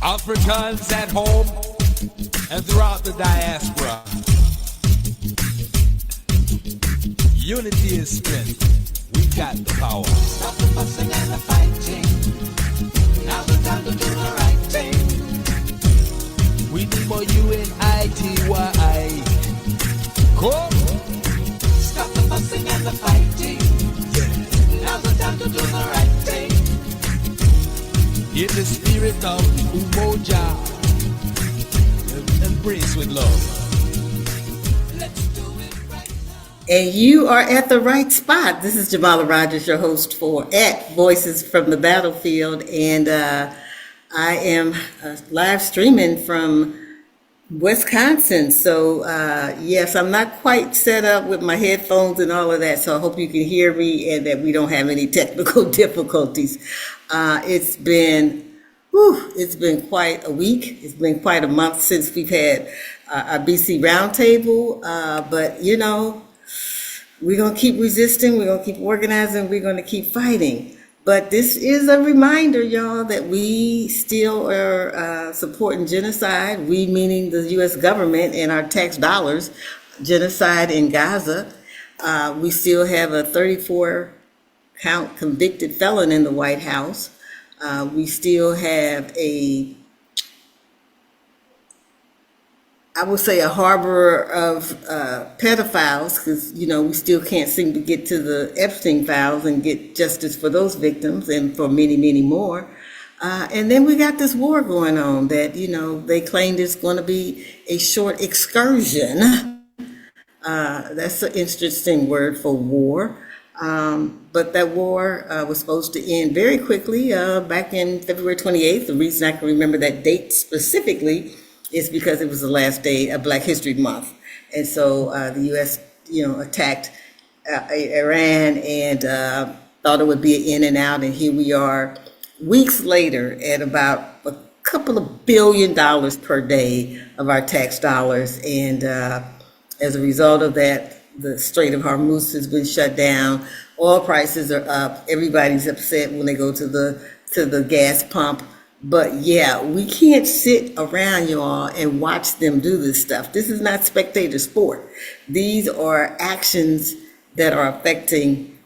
Africans at home and throughout the diaspora. Unity is strength. We got the power. Stop the fussing and the fighting. Now's the time to do the right thing. We need more UNITY. Come. Stop the fussing and the fighting. Yeah. Now's the time to do the right thing. In the spirit of Umoja, embrace with love. Let's do it right now. And you are at the right spot. This is Jamala Rogers, your host for at Voices from the Battlefield, and I am live streaming from Wisconsin. So yes, I'm not quite set up with my headphones and all of that, so I hope you can hear me and that we don't have any technical difficulties. It's been quite a week. It's been quite a month since we've had our BC Roundtable, but you know, we're going to keep resisting, we're going to keep organizing, we're going to keep fighting. But this is a reminder, y'all, that we still are supporting genocide, we meaning the U.S. government and our tax dollars, genocide in Gaza. We still have a 34-count convicted felon in the White House. We still have I would say a harborer of pedophiles, because, you know, we still can't seem to get to the Epstein files and get justice for those victims and for many, many more. And then we got this war going on that, you know, they claimed it's going to be a short excursion. That's an interesting word for war. But that war was supposed to end very quickly back in February 28th. The reason I can remember that date specifically is because it was the last day of Black History Month. And so the U.S., you know, attacked Iran and thought it would be an in and out. And here we are weeks later at about a couple of $1 billion per day of our tax dollars. And as a result of that, the Strait of Hormuz has been shut down. Oil prices are up. Everybody's upset when they go to the gas pump. But yeah, we can't sit around, y'all, and watch them do this stuff. This is not spectator sport. These are actions that are affecting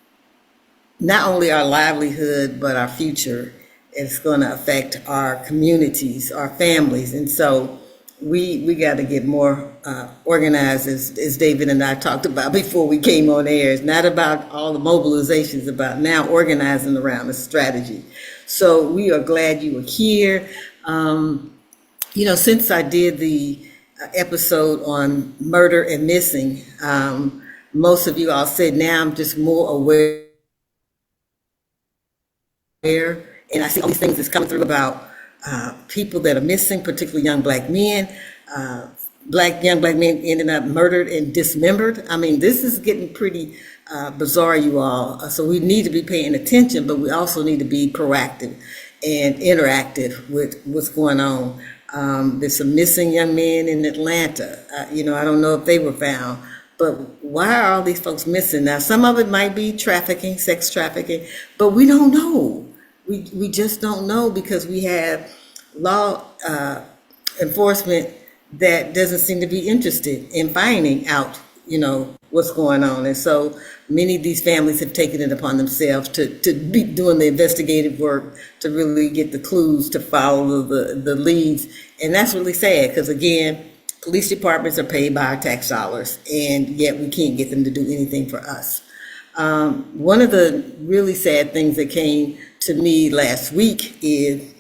not only our livelihood, but our future. It's going to affect our communities, our families. And so we got to get more organized, as David and I talked about before we came on air. It's not about all the mobilizations, about now organizing around a strategy. So we are glad you were here. You know, since I did the episode on murder and missing, most of you all said now I'm just more aware, and I see all these things that's coming through about people that are missing, particularly young black men. Young black men ending up murdered and dismembered. I mean, this is getting pretty bizarre, you all. So we need to be paying attention, but we also need to be proactive and interactive with what's going on. There's some missing young men in Atlanta. You know, I don't know if they were found, but why are all these folks missing? Now, some of it might be trafficking, sex trafficking, but we don't know. We just don't know, because we have law enforcement that doesn't seem to be interested in finding out, you know, what's going on. And so many of these families have taken it upon themselves to be doing the investigative work, to really get the clues, to follow the leads. And that's really sad, because again, police departments are paid by our tax dollars, and yet we can't get them to do anything for us. One of the really sad things that came to me last week is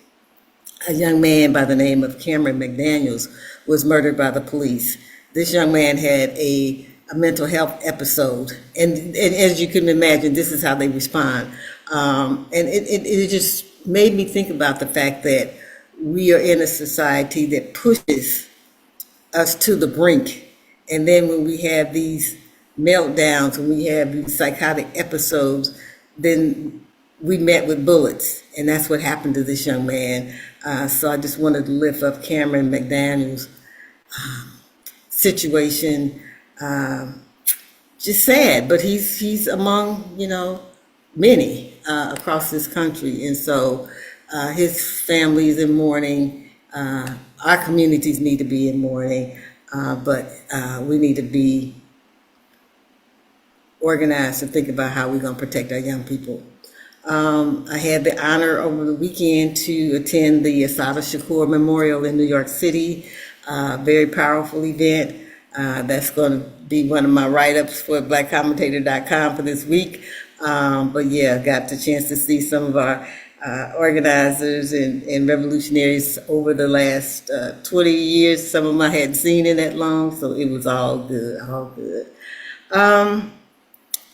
a young man by the name of Cameron McDaniels was murdered by the police. This young man had a mental health episode, and as you can imagine, this is how they respond. And it just made me think about the fact that we are in a society that pushes us to the brink, and then when we have these meltdowns, when we have these psychotic episodes, then we met with bullets, and that's what happened to this young man. So I just wanted to lift up Cameron McDaniel's situation. Just sad, but he's among, you know, many across this country. And so His family is in mourning. Our communities need to be in mourning, but we need to be organized to think about how we're going to protect our young people. I had the honor over the weekend to attend the Assata Shakur Memorial in New York City. Very powerful event. That's going to be one of my write-ups for BlackCommentator.com for this week. But yeah, got the chance to see some of our organizers and revolutionaries over the last 20 years. Some of them I hadn't seen in that long, so it was all good, all good.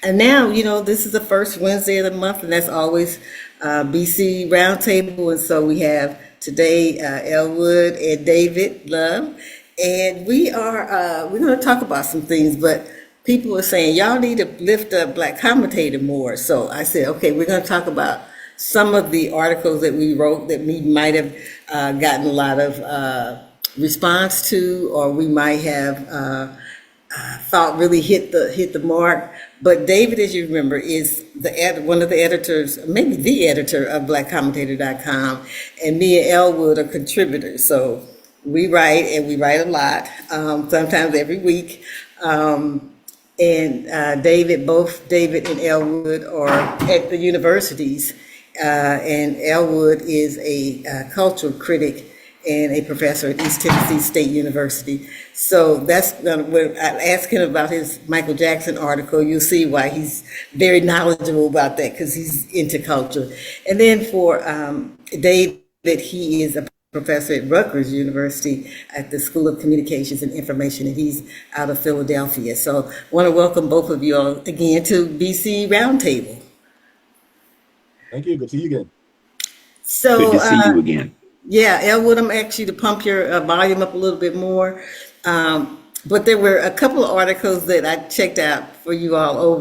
And now, this is the first Wednesday of the month, and that's always BC Roundtable. And so we have today Elwood and David Love, and we're going to talk about some things. But people are saying y'all need to lift up Black Commentator more. So I said, okay, we're going to talk about some of the articles that we wrote that we might have gotten a lot of response to, or we might have thought really hit the mark. But David, as you remember, is one of the editors, maybe the editor of BlackCommentator.com, and me and Elwood are contributors. So we write, and we write a lot, sometimes every week. Both David and Elwood are at the universities, and Elwood is a cultural critic and a professor at East Tennessee State University. So that's when I asked him about his Michael Jackson article. You'll see why he's very knowledgeable about that, because he's into culture. And then for David, he is a professor at Rutgers University at the School of Communications and Information, and he's out of Philadelphia. So I want to welcome both of you all again to BC Roundtable. Thank you. Good to see you again. So, good to see you again. Yeah, Elwood, I'm asking you to pump your volume up a little bit more. But there were a couple of articles that I checked out for you all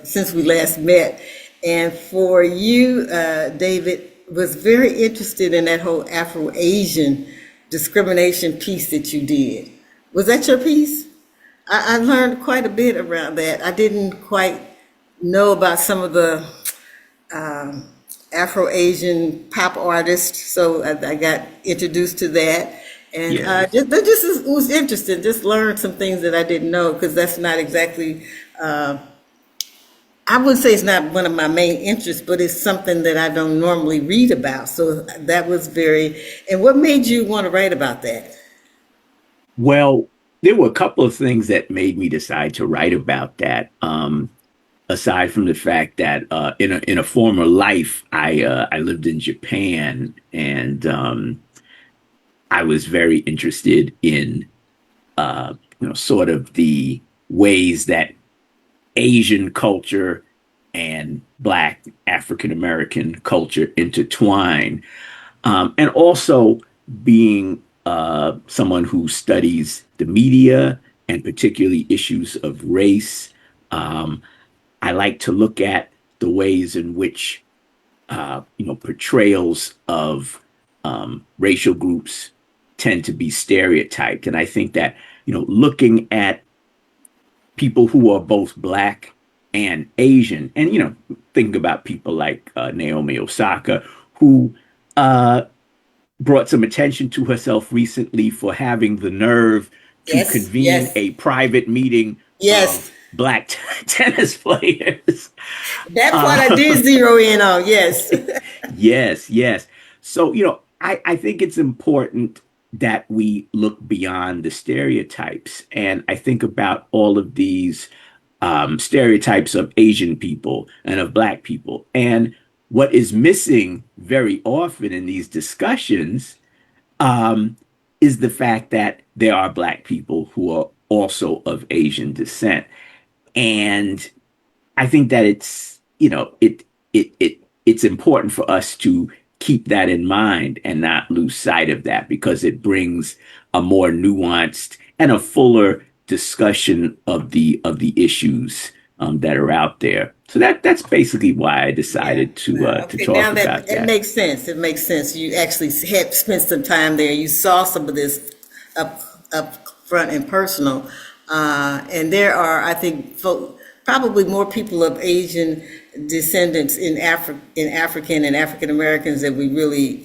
since we last met. And for you, David, was very interested in that whole Afro-Asian discrimination piece that you did. Was that your piece? I learned quite a bit around that. I didn't quite know about some of the Afro-Asian pop artists, so I got introduced to that, and Yes. it was interesting. Just learned some things that I didn't know, because that's not exactly. I would say it's not one of my main interests, but it's something that I don't normally read about. So that was very. And what made you want to write about that? Well, there were a couple of things that made me decide to write about that. Aside from the fact that in a former life, I lived in Japan, and I was very interested in sort of the ways that Asian culture and Black African American culture intertwine, and also being someone who studies the media and particularly issues of race. I like to look at the ways in which, portrayals of racial groups tend to be stereotyped. And I think that, looking at people who are both Black and Asian, and, thinking about people like Naomi Osaka, who brought some attention to herself recently for having the nerve to Yes, convene yes, a private meeting yes. of Black tennis players. That part I did zero in on. Yes. Yes, yes. So, I think it's important that we look beyond the stereotypes. And I think about all of these stereotypes of Asian people and of Black people. And what is missing very often in these discussions is the fact that there are Black people who are also of Asian descent. And I think that it's important for us to keep that in mind and not lose sight of that, because it brings a more nuanced and a fuller discussion of the issues that are out there. So that's basically why I decided to Okay, talk now about it that. makes sense. It makes sense. You actually had spent some time there. You saw some of this up front and personal. And there are, I think, probably more people of Asian descendants in African and African Americans that we really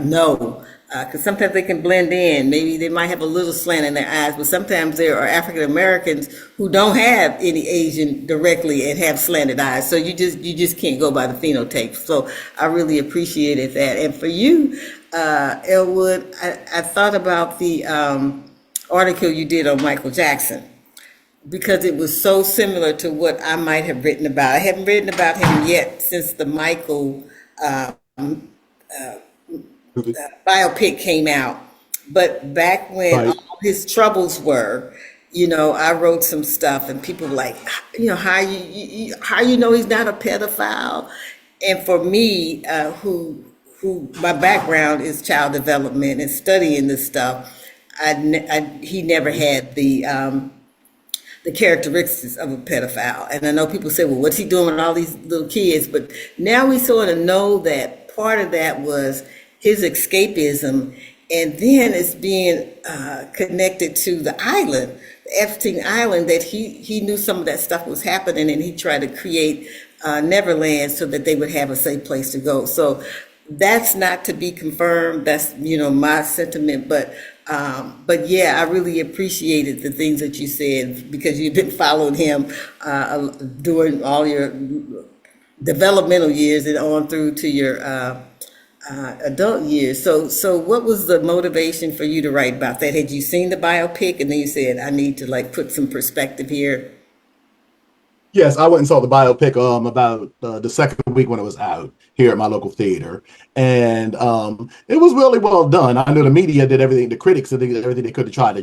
know. Because sometimes they can blend in. Maybe they might have a little slant in their eyes, but sometimes there are African Americans who don't have any Asian directly and have slanted eyes. So you just can't go by the phenotype. So I really appreciated that. And for you, Elwood, I thought about the article you did on Michael Jackson, because it was so similar to what I might have written about. I haven't written about him yet since the Michael biopic came out. But back when Right. all his troubles were, I wrote some stuff, and people were like, how you know he's not a pedophile? And for me, who my background is child development and studying this stuff, he never had the characteristics of a pedophile. And I know people say, well, what's he doing with all these little kids? But now we sort of know that part of that was his escapism, and then it's being connected to the island, the Epstein Island, that he knew some of that stuff was happening, and he tried to create Neverland so that they would have a safe place to go. So that's not to be confirmed. That's my sentiment, but yeah, I really appreciated the things that you said, because you've been following him during all your developmental years and on through to your adult years. So what was the motivation for you to write about that? Had you seen the biopic and then you said, I need to put some perspective here? Yes, I went and saw the biopic about the second week when it was out here at my local theater, and it was really well done. I know the media did everything, the critics did everything they could to try to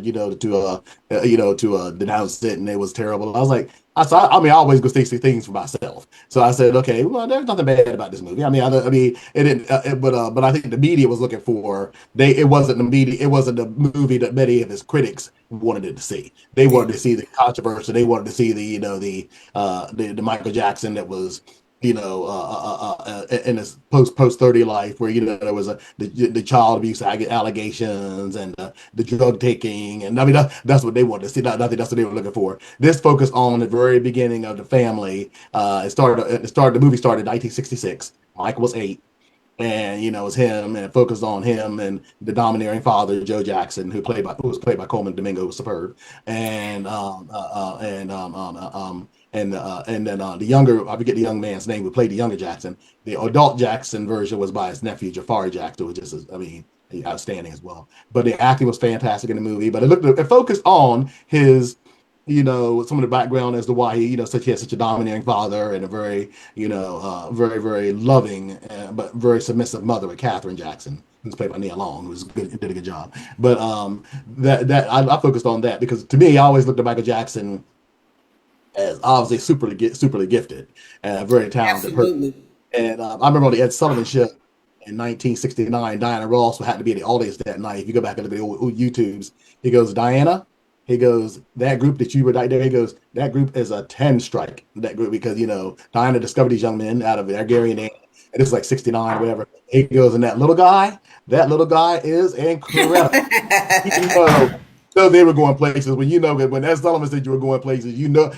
denounce it, and it was terrible. I was like, I mean, I always go see things for myself. So I said, okay, well, there's nothing bad about this movie. I mean, it didn't, but I think the media was looking for it wasn't the media, it wasn't the movie that many of his critics wanted it to see. They wanted to see the controversy. They wanted to see the Michael Jackson that was in his post 30 life, where there was the child abuse allegations and the drug taking, and I mean that's what they wanted to see. I think that's what they were looking for. This focused on the very beginning of the family. The movie started in 1966. Michael was 8. And it was him, and it focused on him and the domineering father, Joe Jackson, who was played by Coleman Domingo, who was superb, and then the younger, I forget the young man's name who played the younger Jackson. The adult Jackson version was by his nephew Jafari Jackson, which is, I mean, outstanding as well. But the acting was fantastic in the movie. But it focused on his, some of the background as to why he had such a domineering father, and a very, very, very loving, but very submissive mother with Katherine Jackson, who's played by Nia Long, who did a good job. But I focused on that because, to me, I always looked at Michael Jackson as obviously superly gifted and a very talented person. Absolutely. And I remember on the Ed Sullivan show in 1969, Diana Ross had to be at the audience that night. If you go back and look at the old YouTubes, he goes, Diana, he goes, that group that you were right there, he goes, that group is a 10 strike, that group, because, Diana discovered these young men out of Algerian, and this is like 69 or whatever. He goes, and that little guy is incredible. So they were going places when Ed Sullivan said you were going places,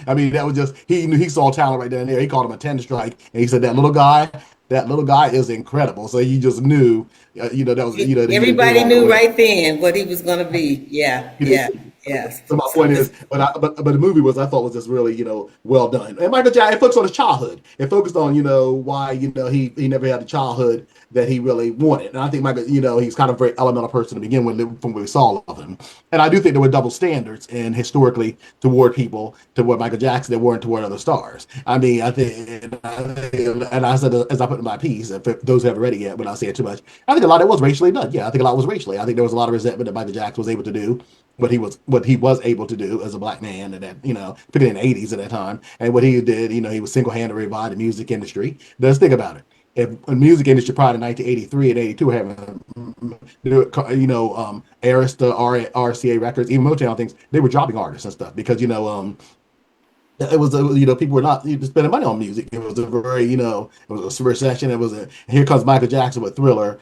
I mean, that was just, he saw talent right there and there. He called him a 10 strike, and he said that little guy is incredible. So you just knew, that was, Everybody knew right then what he was going to be. Yeah. Yes. So my point is, but the movie I thought was just really, well done. And Michael Jackson, it focused on his childhood. It focused on, why, he never had the childhood that he really wanted. And I think Michael, he's kind of a very elemental person to begin with from what we saw of him. And I do think there were double standards and historically toward Michael Jackson that weren't toward other stars. I mean, I think, and I said, as I put in my piece, if those who haven't read it yet, without saying too much, I think a lot of it was racially done. Yeah, I think a lot was racially. I think there was a lot of resentment that Michael Jackson was able to do what he was able to do as a black man, and that, particularly in the 80s at that time, and what he did, he was single-handedly revived the music industry. Let's think about it. If the music industry prior to 1983 and 82 having, Arista, RCA Records, even Motown things, they were dropping artists and stuff because, it was people were not spending money on music. It was a very, it was a recession. Here comes Michael Jackson with Thriller.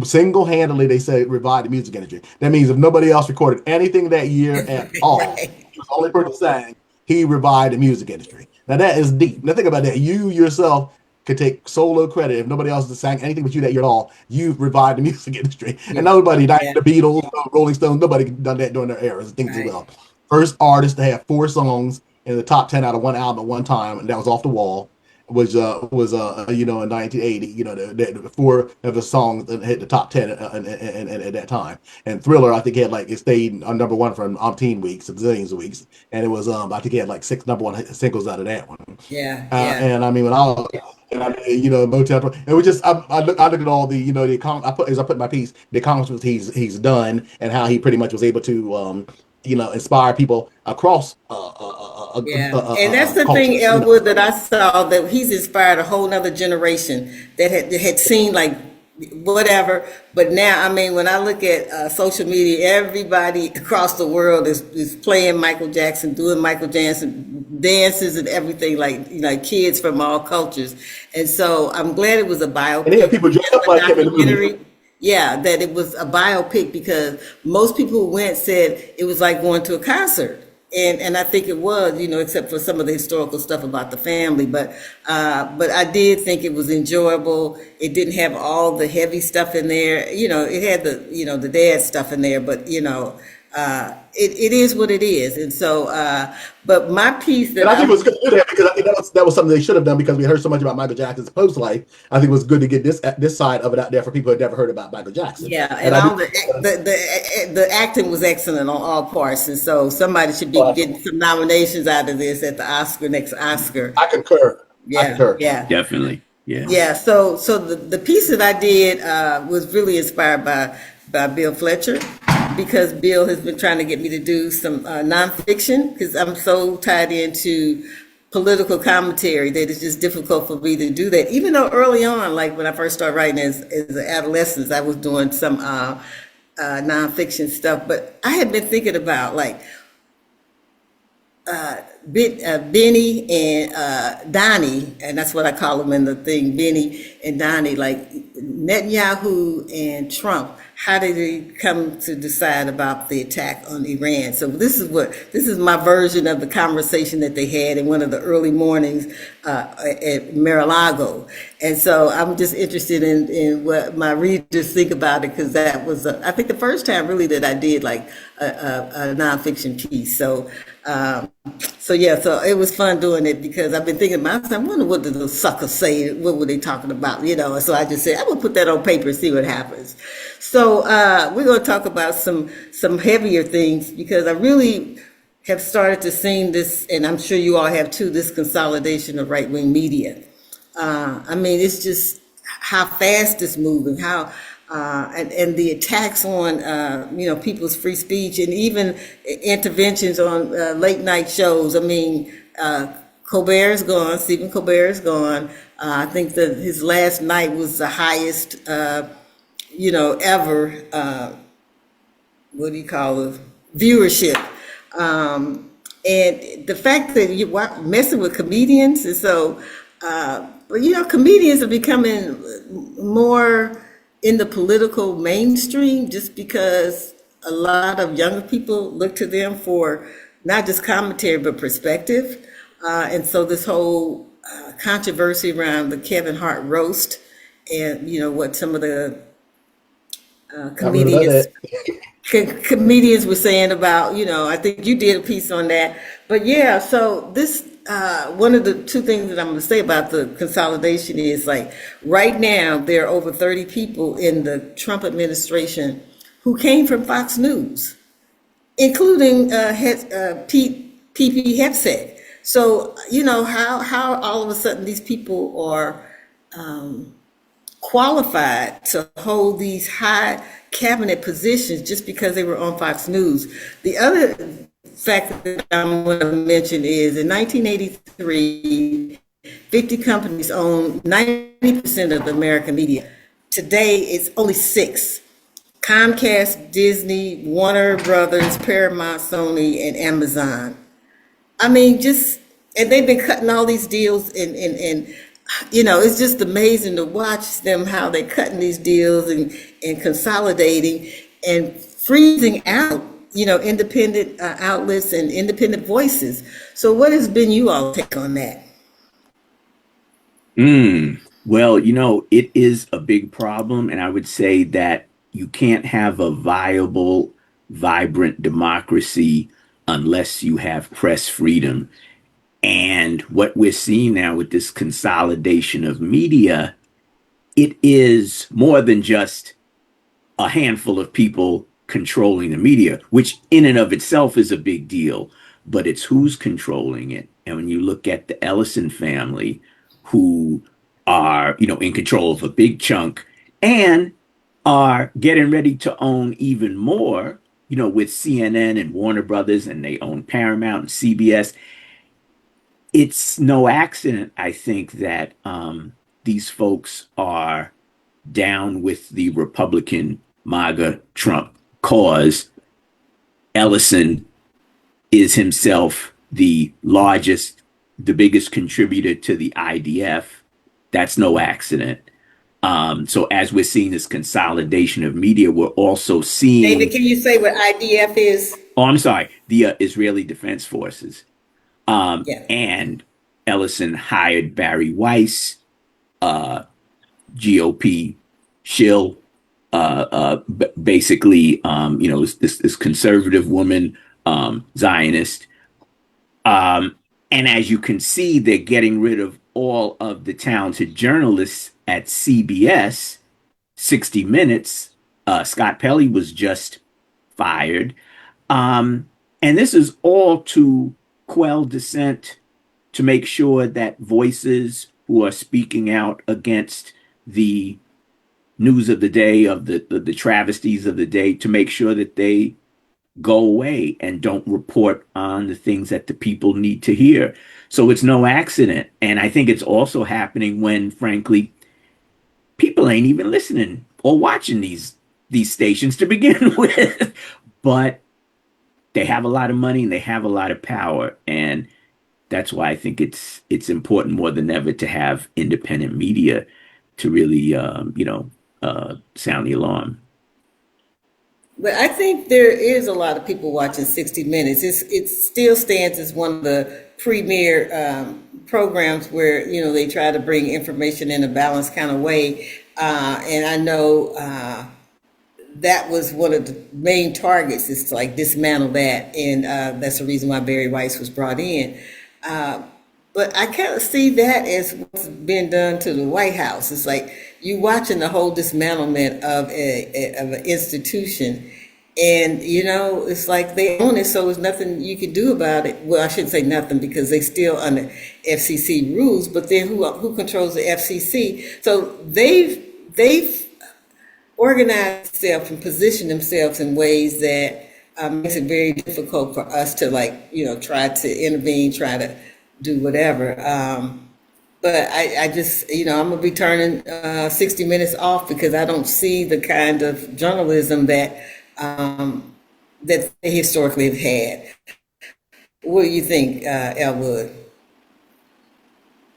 Single-handedly, they say, revived the music industry. That means if nobody else recorded anything that year at all, Right. he was the only person sang, he revived the music industry. Now that is deep. Now think about that. You yourself could take solo credit if nobody else has sang anything but you that year at all. You've revived the music industry, and nobody, not Yeah. the Beatles, no Rolling Stones, nobody done that during their eras. Things as Right. well. First artist to have 4 songs in the top 10 out of one album at one time, and that was Off the Wall. Was you know, in 1980, you know, the 4 of the songs that hit the top 10 at that time. And Thriller, I think, had like, it stayed on #1 for umpteen weeks, zillions of weeks, and it was I think he had like 6 #1 singles out of that one. Yeah. Yeah. And I mean, when I, and I mean, you know, Motel, it was just, I look at all the, you know, as I put in my piece, the accomplishments he's done, and how he pretty much was able to, you know, inspire people across Yeah, and that's the cultures, thing, you know. Elwood, that I saw, that he's inspired a whole nother generation that had seen like whatever. But now, I mean, when I look at social media, everybody across the world is playing Michael Jackson, doing Michael Jackson dances and everything, like, you know, kids from all cultures. And so I'm glad it was a biopic. And they had people dressed up a like him in the movie. documentary. Yeah, that it was a biopic, because most people who went said it was like going to a concert. And I think it was, you know, except for some of the historical stuff about the family. But I did think it was enjoyable. It didn't have all the heavy stuff in there. You know, it had the, you know, the dad stuff in there, but, you know, it is what it is. And so, but my piece that And I think it was good to do that, because I think that was something they should have done, because we heard so much about Michael Jackson's post life. I think it was good to get this side of it out there for people who had never heard about Michael Jackson. yeah, And and I all think, the acting was excellent on all parts, and so somebody should be getting some nominations out of this at the next Oscar. I concur. I Yeah, concur. yeah. Definitely. Yeah. Yeah, so the piece that I did was really inspired by Bill Fletcher, because Bill has been trying to get me to do some nonfiction, because I'm so tied into political commentary that it's just difficult for me to do that. Even though early on, like when I first started writing as an adolescent, I was doing some nonfiction stuff, but I had been thinking about like Benny and Donnie, and that's what I call them in the thing, Benny and Donnie, like Netanyahu and Trump. How did they come to decide about the attack on Iran? So this is my version of the conversation that they had in one of the early mornings at Mar-a-Lago. And so I'm just interested in what my readers think about it, because that was, I think, the first time really that I did like a nonfiction piece. So yeah, so it was fun doing it, because I've been thinking about it. I wonder what did those suckers say? What were they talking about? You know, and so I just said, I'm gonna put that on paper and see what happens. So we're gonna talk about some heavier things, because I really have started to see this, and I'm sure you all have too, this consolidation of right-wing media. I mean, it's just how fast it's moving, how and the attacks on you know, people's free speech, and even interventions on late night shows. I mean, Colbert's gone. Stephen Colbert is gone. I think that his last night was the highest, you know, ever. What do you call it? Viewership. And the fact that you're messing with comedians, and so, but you know, comedians are becoming more in the political mainstream, just because a lot of younger people look to them for not just commentary but perspective. And so this whole controversy around the Kevin Hart roast, and you know what some of the comedians were saying about, you know, I think you did a piece on that. But yeah, so this one of the two things that I'm going to say about the consolidation is, like, right now there are over 30 people in the Trump administration who came from Fox News, including P.P. Hegseth. So you know how all of a sudden these people are qualified to hold these high cabinet positions just because they were on Fox News. The other fact that I'm going to mention is in 1983, 50 companies owned 90% of the American media. Today, it's only 6. Comcast, Disney, Warner Brothers, Paramount, Sony, and Amazon. I mean, and they've been cutting all these deals, and you know, it's just amazing to watch them, how they're cutting these deals and consolidating and freezing out independent outlets and independent voices. So what has been you all take on that? Well, it is a big problem, and I would say that you can't have a viable, vibrant democracy unless you have press freedom. And what we're seeing now with this consolidation of media, it is more than just a handful of people controlling the media, which in and of itself is a big deal, but it's who's controlling it. And when you look at the Ellison family, who are, in control of a big chunk and are getting ready to own even more, with CNN and Warner Brothers, and they own Paramount and CBS. It's no accident, I think, that these folks are down with the Republican MAGA Trump cause. Ellison is himself the largest, the biggest contributor to the IDF. That's no accident. So as we're seeing this consolidation of media, we're also David, seeing, can you say what IDF is? oh, I'm sorry, the Israeli Defense Forces. Yeah. And Ellison hired Barry Weiss, GOP shill, basically, this conservative woman, Zionist. And as you can see, they're getting rid of all of the talented journalists at CBS, 60 Minutes. Scott Pelley was just fired. And this is all to quell dissent, to make sure that voices who are speaking out against the news of the day, of the travesties of the day, to make sure that they go away and don't report on the things that the people need to hear. So it's no accident. And I think it's also happening when, frankly, people ain't even listening or watching these stations to begin with. But they have a lot of money and they have a lot of power. And that's why I think it's important more than ever to have independent media to really, sound the alarm. But I think there is a lot of people watching 60 Minutes. It still stands as one of the premier programs where, they try to bring information in a balanced kind of way. And I know that was one of the main targets, is to like dismantle that. And that's the reason why Barry Weiss was brought in. But I kind of see that as what's been done to the White House. It's like you watching the whole dismantlement of an institution, and it's like they own it, so there's nothing you can do about it. Well, I shouldn't say nothing because they still under FCC rules. But then who controls the FCC? So they've organize themselves and position themselves in ways that makes it very difficult for us to try to intervene, try to do whatever. But I just, I'm gonna be turning 60 Minutes off because I don't see the kind of journalism that that they historically have had. What do you think, Elwood?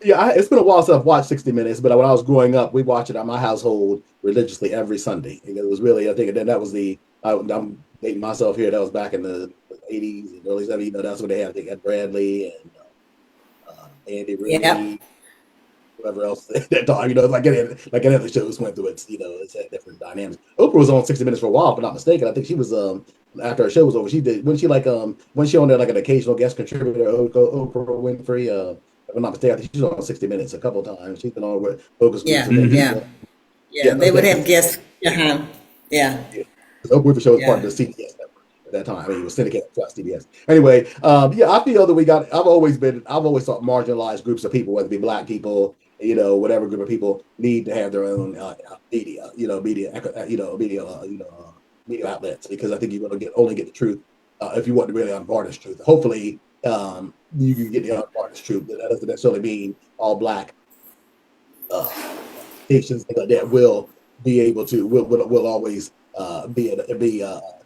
Yeah, it's been a while since I've watched 60 Minutes, but when I was growing up, we watched it at my household religiously every Sunday. And it was really, I think, and then that was I'm dating myself here, that was back in the 80s and early 70s. That's when they had, I think, Ed Bradley and Andy Reid, Yeah. whoever else that talk, like any other shows went through it, it's had different dynamics. Oprah was on 60 Minutes for a while, if I'm not mistaken. I think she was after her show was over, when she on there like an occasional guest contributor, Oprah Winfrey, if I'm not mistaken, I think she's on 60 Minutes a couple of times. She's been on with focus groups. Yeah. And then, Yeah. They would have guests. Uh-huh. Yeah. Oprah Winfrey Show was part Yeah. of the CBS network at that time. I mean, it was syndicated across CBS. Anyway, I feel that I've always thought marginalized groups of people, whether it be Black people, whatever group of people, need to have their own media outlets, because I think you're going to only get the truth if you want to really unvarnish truth. Hopefully, you can get the unvarnished truth. That doesn't necessarily mean all Black stations like that will be able to will always be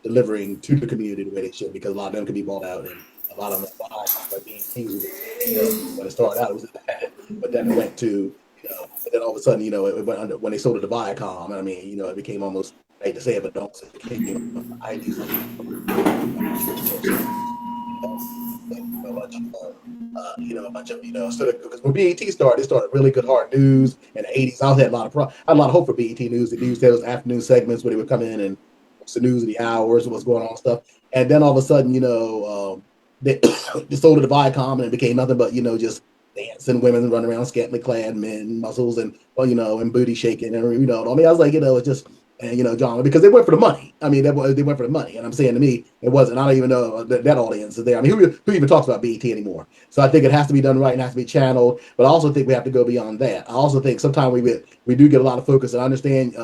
delivering to the community the way they should, because a lot of them can be bought out, and a lot of them are behind by being teams. When it started out, it was bad, but then it went to and then all of a sudden, it went under when they sold it to Viacom. I mean, it became almost hate to say it, but don't say it. IDs like a bunch a bunch of instead of because when BET started, they started really good hard news in the '80s. I had a lot of I had a lot of hope for BET News. The news, those afternoon segments where they would come in and watch the news of the hours, what's going on and stuff. And then all of a sudden, they just sold it to Viacom, and it became nothing but just dancing women running around scantily clad men, muscles and and booty shaking and I mean, I was like, it's just. And John, because they went for the money. I mean, they went for the money, and I'm saying to me, it wasn't. I don't even know that audience is there. I mean, who even talks about BET anymore? So I think it has to be done right and has to be channeled. But I also think we have to go beyond that. I also think sometimes we do get a lot of focus, and I understand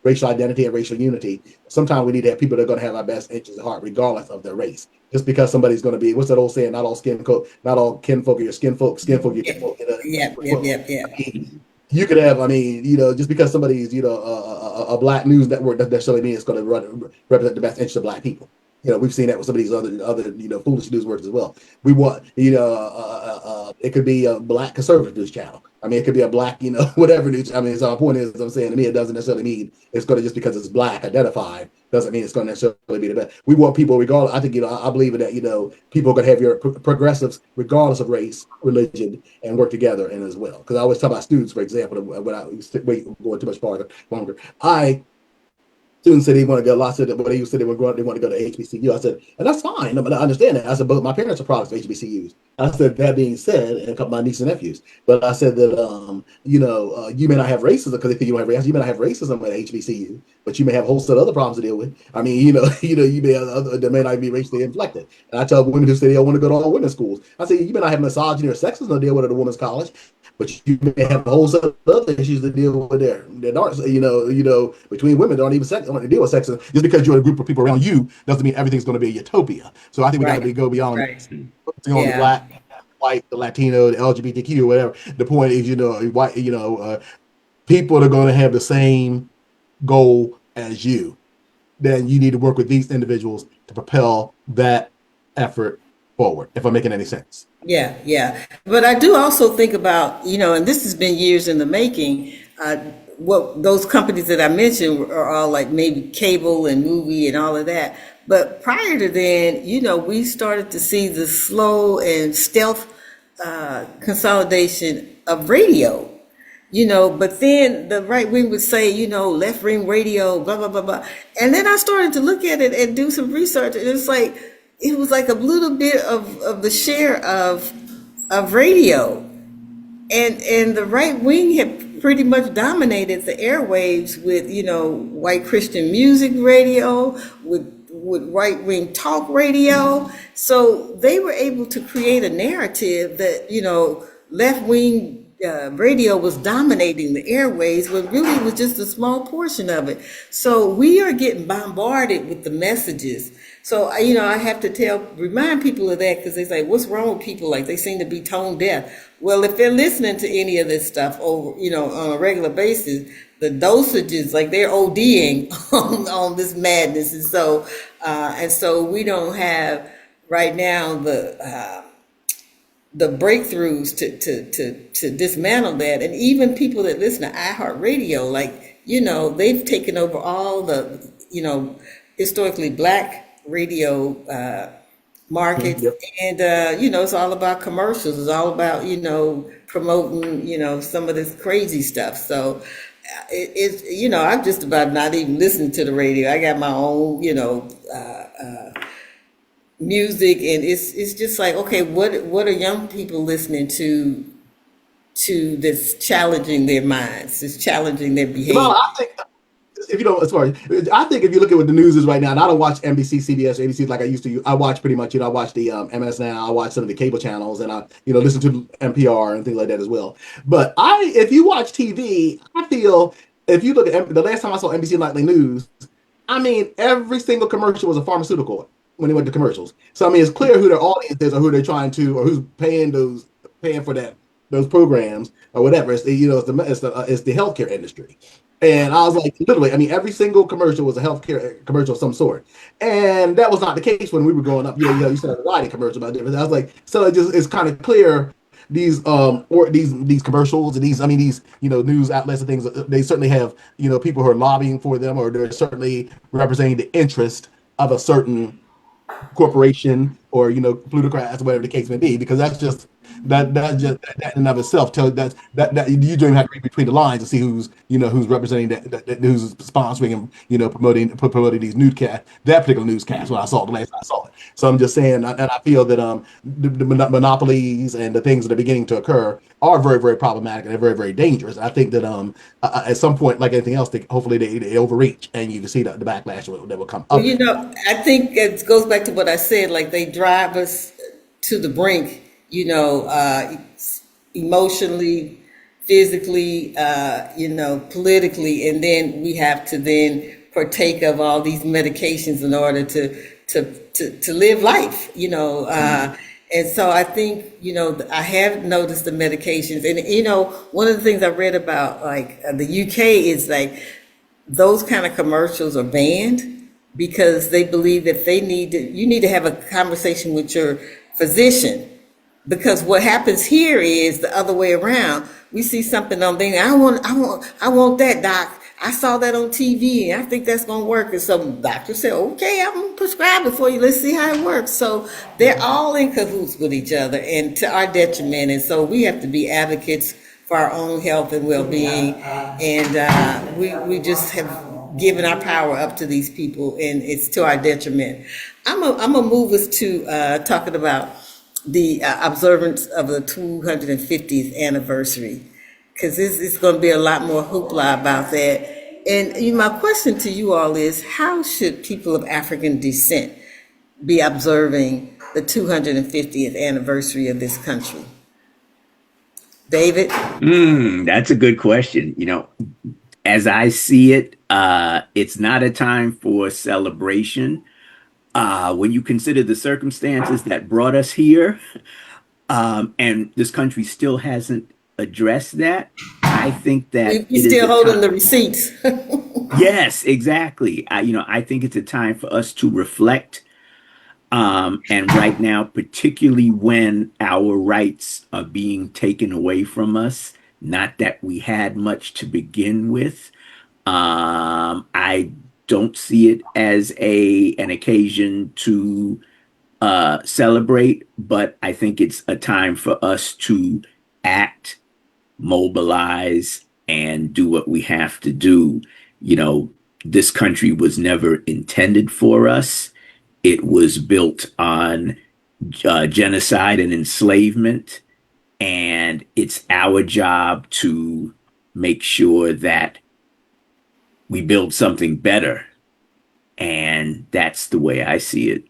racial identity and racial unity. Sometimes we need to have people that are going to have our best interests at heart, regardless of their race. Just because somebody's going to be, what's that old saying? Not all kinfolk are your skinfolk, skinfolk are your kinfolk. Yeah. You could have, I mean, just because somebody's, a black news network doesn't necessarily mean it's going to represent the best interest of black people. We've seen that with some of these other foolish news works as well. We want, it could be a black conservative news channel. I mean, it could be a black, whatever news. I mean, so my point is, as I'm saying, to me, it doesn't necessarily mean it's going to just because it's black identified doesn't mean it's going to necessarily be the best. We want people, regardless. I think, I believe in that, people are going to have your progressives, regardless of race, religion, and work together in as well. Because I always talk about students, for example, without going too much farther, longer. Students said they want to go. Lots of them, but they said they want to go to HBCU. I said, and that's fine. I understand that. I said, but my parents are products of HBCUs. I said, that being said, and a couple of my nieces and nephews. But I said that, you may not have racism because they think you don't have racism. You may not have racism at HBCU, but you may have a whole set of other problems to deal with. I mean, you may there may not be racially inflected. And I tell women who say they don't want to go to all women's schools, I say you may not have misogyny or sexism to deal with at a women's college, but you may have a whole set of other issues to deal with there. That aren't, between women that aren't even want to deal with sexism. Just because you're a group of people around you doesn't mean everything's going to be a utopia. So I think we got to go beyond focusing on the black, white, the Latino, the LGBTQ, or whatever. The point is, white, people that are going to have the same goal as you. Then you need to work with these individuals to propel that effort forward. If I'm making any sense. Yeah. But I do also think about, and this has been years in the making, what those companies that I mentioned are all like maybe cable and movie and all of that. But prior to then, we started to see the slow and stealth consolidation of radio. But then the right wing would say, left wing radio, blah, blah, blah, blah. And then I started to look at it and do some research. And it was like a little bit of the share of radio. And the right wing had pretty much dominated the airwaves with, white Christian music radio, with right wing talk radio. So they were able to create a narrative that, left wing radio was dominating the airways when really it was just a small portion of it. So we are getting bombarded with the messages. So, I have to remind people of that because they say, what's wrong with people? Like they seem to be tone deaf. Well, if they're listening to any of this stuff over, on a regular basis, the dosages, like they're ODing on this madness. And so we don't have right now the breakthroughs to dismantle that. And even people that listen to iHeartRadio, they've taken over all the, historically black radio markets. Yep. And, it's all about commercials. It's all about, promoting, some of this crazy stuff. So it's, I'm just about not even listening to the radio. I got my own, music, and it's just like, okay, what are young people listening to that's challenging their minds, that's challenging their behavior? Well, I think I think if you look at what the news is right now, and I don't watch NBC, CBS, or ABC like I used to. I watch pretty much, I watch the MS Now, I watch some of the cable channels, and I, listen to NPR and things like that as well. But if you watch TV, I feel if you look at the last time I saw NBC Nightly News, I mean, every single commercial was a pharmaceutical when they went to commercials. So I mean, it's clear who their audience is, or who they're trying to, or who's paying for those programs or whatever. It's the healthcare industry. And I was like, literally, I mean, every single commercial was a healthcare commercial of some sort. And that was not the case when we were growing up. You said a variety commercial about different. I was like, so it's kind of clear these commercials and these news outlets and things, they certainly have people who are lobbying for them, or they're certainly representing the interest of a certain corporation, or plutocrats, whatever the case may be, because that in and of itself tell that you don't even have to read between the lines to see who's representing who's sponsoring and promoting these newscast, that particular newscast when I saw it the last time I saw it. So I'm just saying, and I feel that the monopolies and the things that are beginning to occur are very, very problematic, and they're very, very dangerous. I think that at some point, like anything else, hopefully they overreach, and you can see the backlash that will come up. Well, I think it goes back to what I said, like they drive us to the brink, emotionally, physically, politically, and then we have to then partake of all these medications in order to live life, and so I think, I have noticed the medications, and, one of the things I read about, like, the UK is like those kind of commercials are banned because they believe that you need to have a conversation with your physician. Because what happens here is the other way around. We see something on thing. I want that, doc. I saw that on TV, and I think that's going to work. And some doctors say, okay, I'm going to prescribe it for you. Let's see how it works. So they're all in cahoots with each other, and to our detriment. And so we have to be advocates for our own health and well-being. And we just have given our power up to these people, and it's to our detriment. I'm going to move us to talking about the observance of the 250th anniversary, because it's going to be a lot more hoopla about that. And my question to you all is, how should people of African descent be observing the 250th anniversary of this country? David? That's a good question. As I see it, it's not a time for celebration. When you consider the circumstances that brought us here, and this country still hasn't addressed that, I think that you're still holding the receipts. Yes, exactly. I think it's a time for us to reflect. And right now, particularly when our rights are being taken away from us, not that we had much to begin with, I don't see it as an occasion to celebrate, but I think it's a time for us to act, mobilize, and do what we have to do. This country was never intended for us. It was built on genocide and enslavement, and it's our job to make sure that we build something better. And that's the way I see it.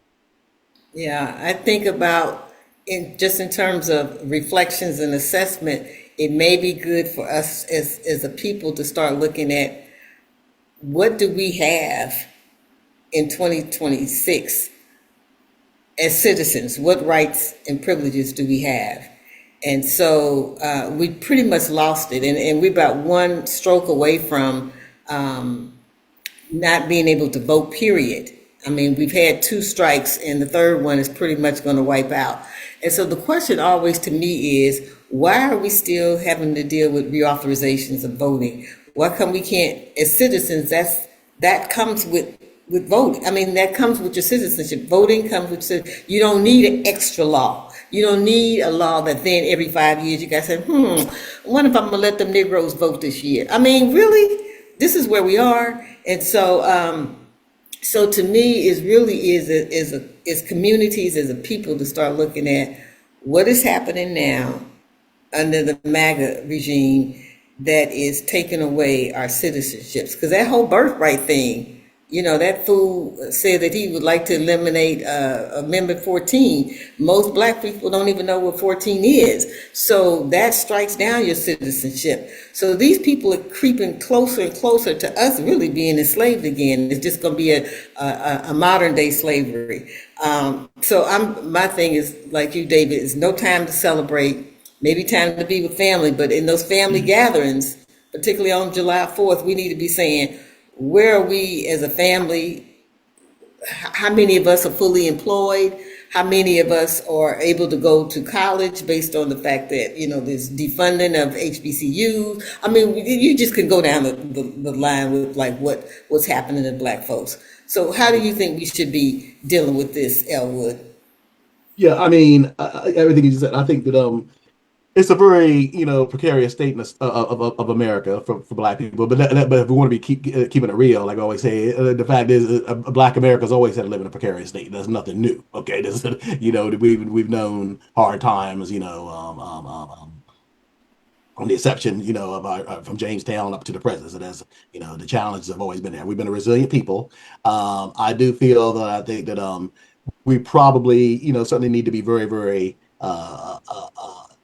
Yeah, I think about, in terms of reflections and assessment, it may be good for us as a people to start looking at what do we have in 2026 as citizens? What rights and privileges do we have? And so we pretty much lost it, and we're about one stroke away from not being able to vote, period. I mean, we've had 2 strikes, and the third one is pretty much going to wipe out. And so the question always to me is, why are we still having to deal with reauthorizations of voting? Why come we can't, as citizens, that comes with voting. I mean, that comes with your citizenship. Voting comes with, you don't need an extra law. You don't need a law that then every 5 years you got to say, I wonder if I'm going to let them Negroes vote this year. I mean, really? This is where we are. And so, so to me, it really is communities, as a people, to start looking at what is happening now under the MAGA regime that is taking away our citizenships. Because that whole birthright thing, that fool said that he would like to eliminate Amendment 14. Most Black people don't even know what 14 is. So that strikes down your citizenship. So these people are creeping closer and closer to us really being enslaved again. It's just going to be a modern day slavery. So my thing is, like you, David, is no time to celebrate, maybe time to be with family, but in those family gatherings, particularly on July 4th, we need to be saying, where are we as a family? How many of us are fully employed? how many of us are able to go to college based on the fact that, there's defunding of HBCUs. I mean, you just can go down the line with like what's happening to Black folks. So how do you think we should be dealing with this, Elwood? Yeah, I mean, everything you said. I think that it's a very precarious state of America for Black people. But if we want to be keeping it real, like I always say, the fact is, Black America's always had to live in a precarious state. That's nothing new. Okay, this is, we've known hard times. From the exception, of from Jamestown up to the present. So that's, the challenges have always been there. We've been a resilient people. I do feel that I think that we probably, certainly need to be very, very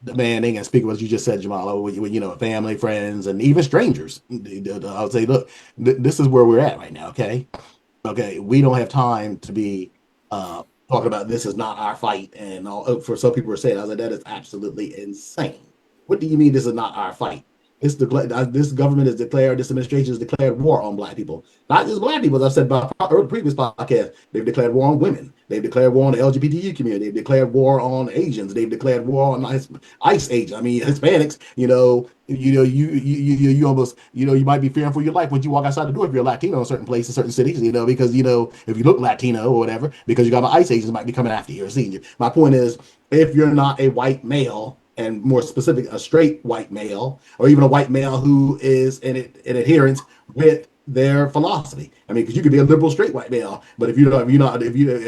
demanding and speaking what you just said, Jamala, with family, friends, and even strangers. I would say, look, this is where we're at right now. Okay, we don't have time to be talking about this is not our fight. And all, for some people are saying, I was like, that is absolutely insane. What do you mean this is not our fight? This government has declared, this administration has declared war on Black people. Not just Black people, as I've said by previous podcast, they've declared war on women. They've declared war on the LGBTQ community. They've declared war on Asians. They've declared war on ICE agents. I mean, Hispanics. You almost, you might be fearing for your life when you walk outside the door if you're Latino in certain places, certain cities. Because if you look Latino or whatever, because you got an ICE agents might be coming after you or seeing you. My point is, if you're not a white male, and more specific, a straight white male, or even a white male who is in adherence with their philosophy. I mean, because you could be a liberal straight white male, but if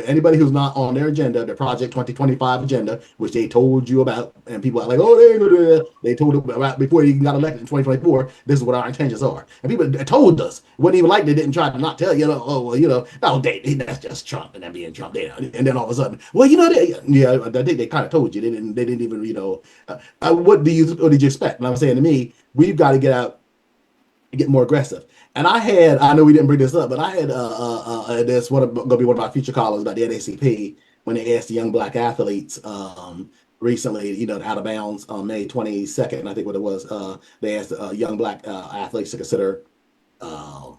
anybody who's not on their agenda, the Project 2025 agenda, which they told you about, and people are like, oh, they ain't gonna do that. They told about before you got elected in 2024. This is what our intentions are, and people told us. It wasn't even like they didn't try to not tell you. That's just Trump and them being Trump. And then all of a sudden, well, I think they kind of told you. They didn't even, what did you expect? And I'm saying to me, we've got to get out, get more aggressive. And I know we didn't bring this up, but I had this going to be one of my future callers about the NACP when they asked the young Black athletes recently, out of bounds on May 22nd, I think what it was. They asked young Black athletes to consider to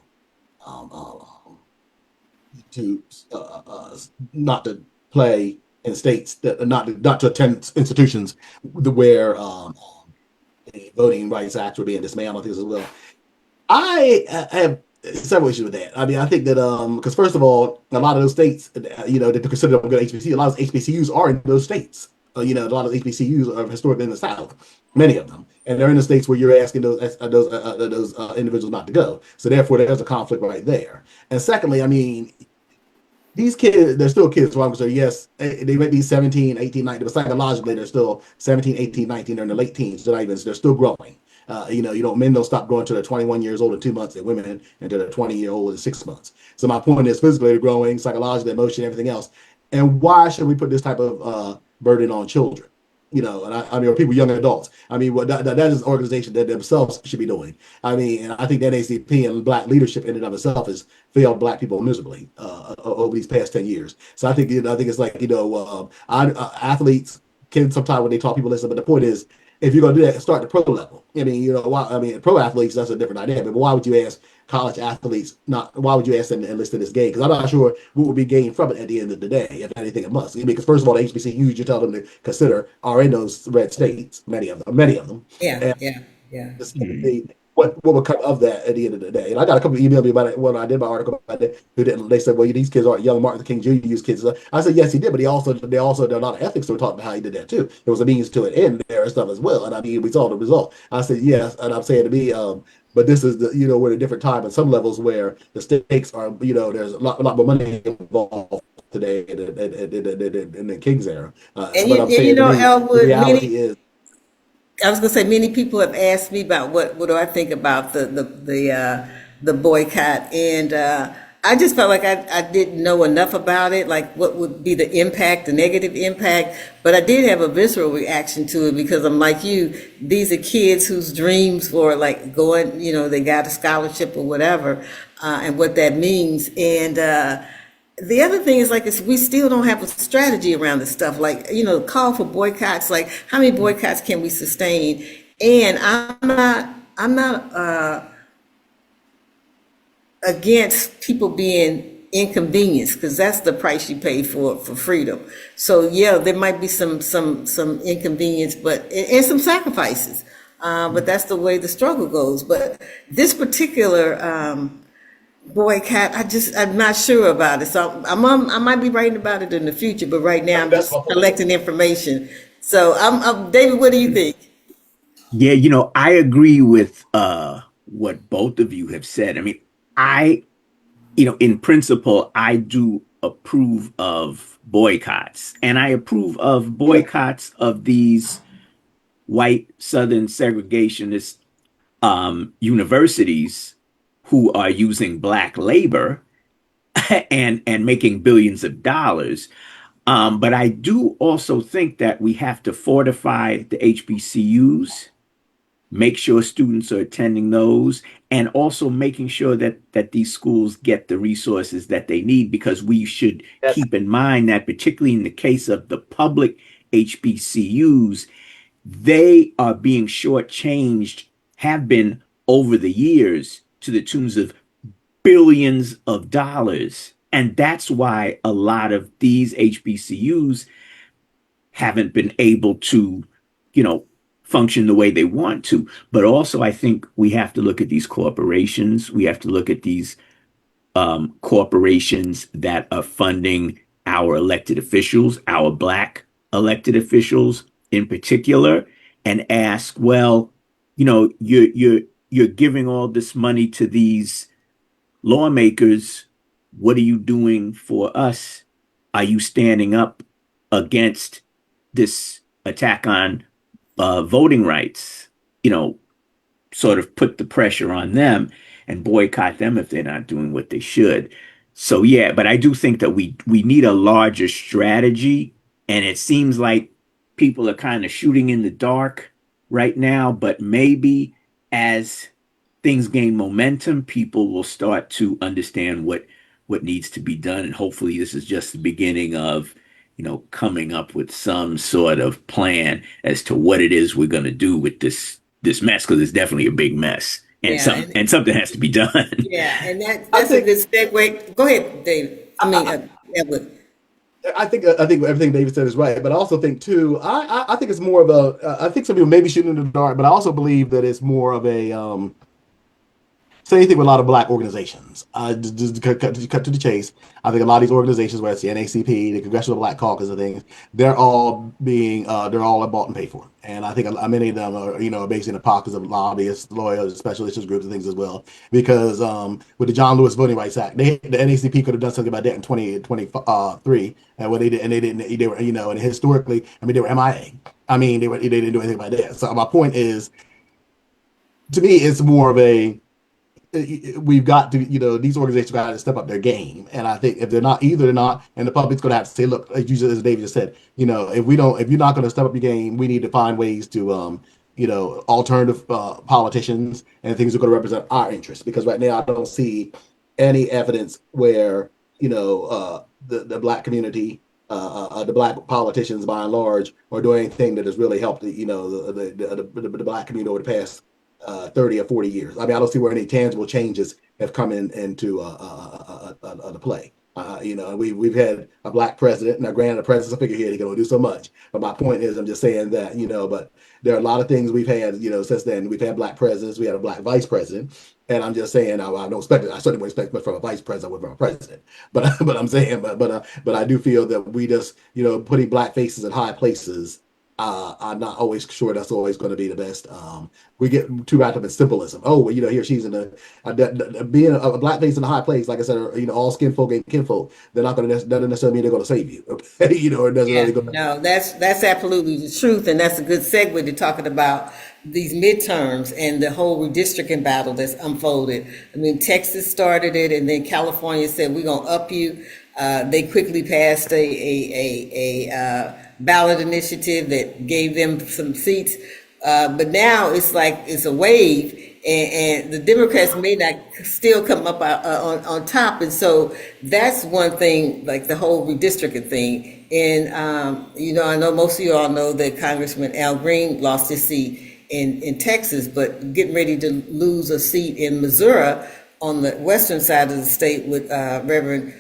not to play in states that not to attend institutions where the Voting Rights Act would be dismantled as well. I have several issues with that. I mean, I think that because first of all, a lot of those states, that consider them good HBCUs, a lot of HBCUs are in those states. A lot of HBCUs are historically in the South, many of them, and they're in the states where you're asking those individuals not to go. So therefore, there's a conflict right there. And secondly, I mean, these kids, they're still kids. So I'm going to say, yes, they might be 17, 18, 19, but psychologically, they're still 17, 18, 19. They're in the late teens. They're still growing. Men don't stop growing until they're 21 years old in 2 months, and women until they're 20-year-old in 6 months. So my point is physically they're growing, psychologically, emotionally, everything else. And why should we put this type of burden on children? Or people, young adults. I mean, that is an organization that themselves should be doing. I mean, and I think that NACP and Black leadership in and of itself has failed Black people miserably over these past 10 years. So I think it's like, athletes can sometimes when they talk, people listen, but the point is, if you're going to do that, start at the pro level. I mean, pro athletes, that's a different idea. But why would you ask college athletes why would you ask them to enlist in this game? Because I'm not sure what would be gained from it at the end of the day. If anything, it must. Because first of all, the HBCUs you tell them to consider are in those red states, many of them. Yeah. What will come of that at the end of the day? And I got a couple of emails about it when I did my article about it. They said, well, these kids aren't young. Martin Luther King Jr. used kids. I said, yes, he did, but they also did a lot of ethics. So we talked about how he did that too. There was a means to it in there and stuff as well. And I mean, we saw the result. I said, yes, and I'm saying to me, but this is we're at a different time at some levels where the stakes are, there's a lot more money involved today in the King's era. But I'm saying, Elwood, the reality is. I was going to say, many people have asked me about what do I think about the boycott, and I just felt like I didn't know enough about it, like what would be the impact, the negative impact, but I did have a visceral reaction to it because I'm like you, these are kids whose dreams were like going, they got a scholarship or whatever, and what that means, and the other thing is we still don't have a strategy around this stuff. Like, call for boycotts. Like, how many boycotts can we sustain? And I'm not against people being inconvenience, because that's the price you pay for freedom. So yeah, there might be some inconvenience, but and some sacrifices. But that's the way the struggle goes. But this particular boycott, I'm not sure about it. So I might be writing about it in the future, but right now I'm That's just my point. collecting information. So David, what do you think? Yeah, I agree with what both of you have said. I mean, I, in principle, I do approve of boycotts, and I approve of boycotts of these white Southern segregationist universities who are using black labor and making billions of dollars. But I do also think that we have to fortify the HBCUs, make sure students are attending those, and also making sure that these schools get the resources that they need, because we should keep in mind that, particularly in the case of the public HBCUs, they are being shortchanged, have been over the years, to the tunes of billions of dollars. And that's why a lot of these HBCUs haven't been able to, you know, function the way they want to. But also, I think we have to look at these corporations. We have to look at these corporations that are funding our elected officials, our black elected officials in particular, and ask, well, you're giving all this money to these lawmakers. What are you doing for us? Are you standing up against this attack on voting rights? Sort of put the pressure on them and boycott them if they're not doing what they should. So yeah, but I do think that we need a larger strategy, and it seems like people are kind of shooting in the dark right now, but maybe as things gain momentum, people will start to understand what needs to be done, and hopefully this is just the beginning of coming up with some sort of plan as to what it is we're going to do with this mess, because it's definitely a big mess, and Yeah, and something has to be done. yeah, and I that's a think good segue. Go ahead, David. I mean, Edward. I think everything David said is right, but I also think too. I think it's more of a. I think some people may be shooting in the dark, but I also believe that it's more of a. Same thing with a lot of black organizations. Just to cut to the chase, I think a lot of these organizations, whether it's the NACP, the Congressional Black Caucus, and things, they're all bought and paid for. And I think many of them are, based in the pockets of lobbyists, lawyers, special issues groups, and things as well. Because with the John Lewis Voting Rights Act, the NACP could have done something about that in 2023, and what they did, and they didn't. They were, and historically, I mean, they were MIA. I mean, they didn't do anything about that. So my point is, to me, it's more of a we've got to, these organizations got to step up their game. And I think if they're not, either they're not, and the public's going to have to say, look, as David just said, if you're not going to step up your game, we need to find ways to, alternative politicians and things that are going to represent our interests. Because right now I don't see any evidence where, the black community, the black politicians by and large are doing anything that has really helped the black community over the past 30 or 40 years. I mean, I don't see where any tangible changes have come into the play. We've had a black president. Now, granted, the president's a figurehead; he can only do so much. But my point is, I'm just saying that but there are a lot of things we've had. Since then, we've had black presidents. We had a black vice president, and I'm just saying, I don't expect it. I certainly wouldn't expect much from a vice president or from a president. But I'm saying, but I do feel that we just putting black faces in high places. I'm not always sure that's always going to be the best. We get too wrapped up in symbolism. Oh, well, he or she's in being a black face in a high place, like I said, all skin folk ain't kinfolk. They're not going to necessarily mean they're going to save you. Okay, it doesn't Yeah, really go. no, that's absolutely the truth, and that's a good segue to talking about these midterms and the whole redistricting battle that's unfolded. I mean, Texas started it, and then California said we're gonna up you. They quickly passed a ballot initiative that gave them some seats, but now it's like it's a wave, and the Democrats may not still come up on top, and so that's one thing, like the whole redistricting thing. And I know most of you all know that Congressman Al Green lost his seat in Texas, but getting ready to lose a seat in Missouri on the western side of the state with Reverend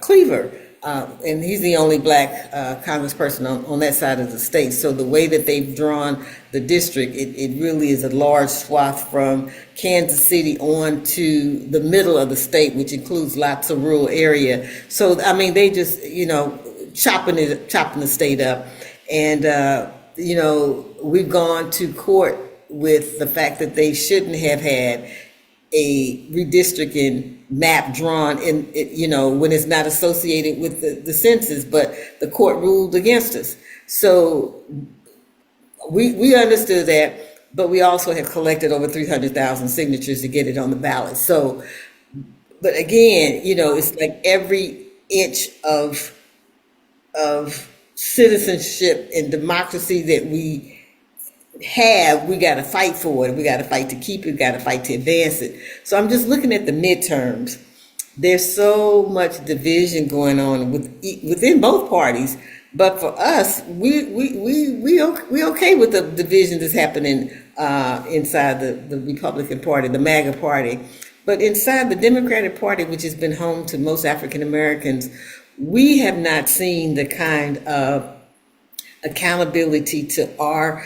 Cleaver. And he's the only black congressperson on that side of the state. So the way that they've drawn the district, it really is a large swath from Kansas City on to the middle of the state, which includes lots of rural area. So, I mean, they just, chopping the state up. And, we've gone to court with the fact that they shouldn't have had a redistricting map drawn in, when it's not associated with the census, but the court ruled against us. So we understood that, but we also have collected over 300,000 signatures to get it on the ballot. So, but again, it's like every inch of citizenship and democracy that we got to fight for it. We got to fight to keep it. We got to fight to advance it. So I'm just looking at the midterms. There's so much division going on within both parties. But for us, we okay with the division that's happening inside the Republican Party, the MAGA Party. But inside the Democratic Party, which has been home to most African Americans, we have not seen the kind of accountability to our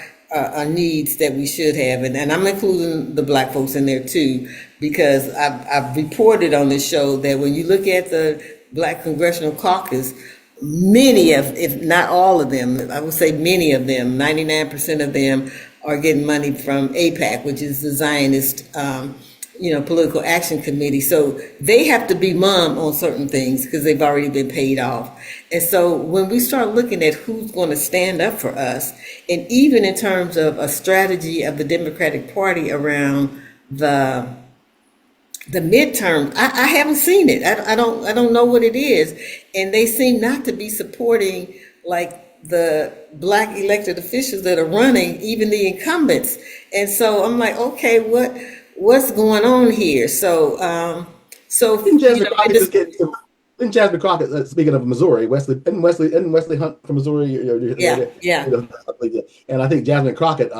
needs that we should have, and I'm including the black folks in there too, because I've reported on this show that when you look at the Black Congressional Caucus, many of, if not all of them, I would say many of them, 99% of them are getting money from AIPAC, which is the Zionist Political Action Committee. So they have to be mum on certain things because they've already been paid off. And so when we start looking at who's going to stand up for us, and even in terms of a strategy of the Democratic Party around the midterm, I haven't seen it. I don't know what it is. And they seem not to be supporting like the black elected officials that are running, even the incumbents. And so I'm like, okay, what's going on here? So, Didn't Jasmine Crockett, speaking of Missouri, Wesley Hunt from Missouri? Yeah. And I think Jasmine Crockett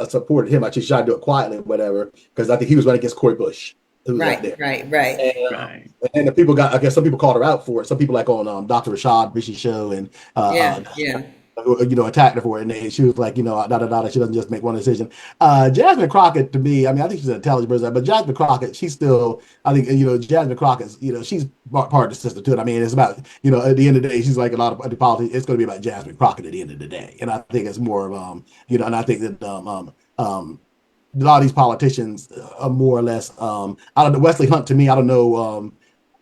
supported him. She tried to do it quietly, whatever, because I think he was running against Cory Bush. Right. And the people I guess some people called her out for it. Some people like on Dr. Rashad Rishi's show and attacked her for it, and she was like, she doesn't just make one decision. Jasmine Crockett, to me, I mean, I think she's an intelligent person, but Jasmine Crockett, she's still, I think, Jasmine Crockett's, she's part of the system too. I mean, it's about, at the end of the day, she's like a lot of the politics. It's going to be about Jasmine Crockett at the end of the day, and I think it's more of, and I think that a lot of these politicians are more or less, I don't know, Wesley Hunt, to me, I don't know